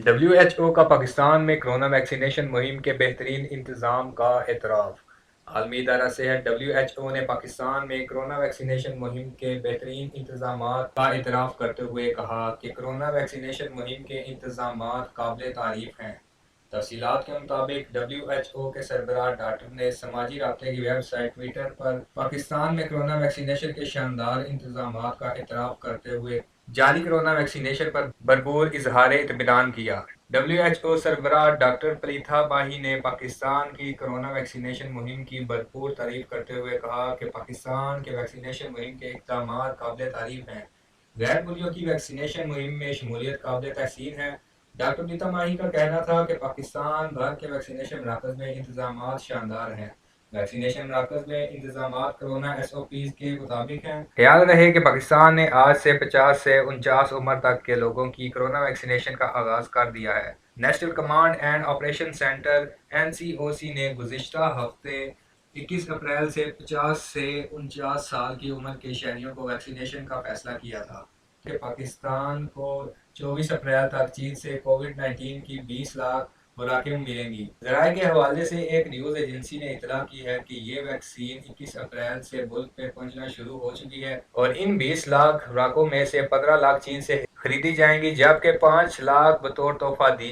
W H O کا پاکستان میں corona vaccination مہم کے بہترین انتظام کا اعتراف۔ عالمی ادارہ صحت ڈبلیو ایچ او نے پاکستان میں کرونا ویکسینیشن مہم کے بہترین انتظامات کا اعتراف کرتے ہوئے کہا کہ کرونا ویکسینیشن مہم کے انتظامات قابل تعریف ہیں۔ تفصیلات کے مطابق ڈبلیو ایچ او کے سربراہ ڈاکٹر نے سماجی رابطے کی ویب سائٹ ٹویٹر پر پاکستان میں کرونا ویکسینیشن کے شاندار انتظامات کا اعتراف کرتے ہوئے جاری کرونا ویکسینیشن پر بھرپور اظہار اطمینان کیا۔ ڈبلیو ایچ او سربراہ ڈاکٹر پریتھا باہی نے پاکستان کی کرونا ویکسینیشن مہم کی بھرپور تعریف کرتے ہوئے کہا کہ پاکستان کے ویکسینیشن مہم کے اقدامات قابل تعریف ہیں۔ غیر ملکیوں کی ویکسینیشن مہم میں شمولیت قابل تحسین ہے۔ ڈاکٹر پریتھا باہی کا کہنا تھا کہ پاکستان بھر کے ویکسینیشن مراکز میں انتظامات شاندار ہیں۔ ویکسینیشن مراکز میں انتظامات کرونا ایس او پیز کے مطابق ہیں۔ خیال رہے کہ پاکستان نے آج سے 50 سے 49 عمر تک کے لوگوں کی کرونا ویکسینیشن کا آغاز کر دیا ہے۔ National command and operation centre (NCOC) نے گزشتہ ہفتے 21 اپریل سے 50 سے 49 سال کی عمر کے شہریوں کو ویکسینیشن کا فیصلہ کیا تھا کہ پاکستان کو 24 اپریل تک چین سے کووڈ-19 کی 20 لاکھ خوراکیں ملیں گی۔ ذرائع کے حوالے سے ایک نیوز ایجنسی نے اطلاع کی ہے کہ یہ ویکسین 21 اپریل سے ملک میں پہنچنا شروع ہو چکی ہے اور ان 20 لاکھ خوراکوں میں سے 15 لاکھ چین سے خریدی جائیں گی، جبکہ 5 لاکھ بطور تحفہ دی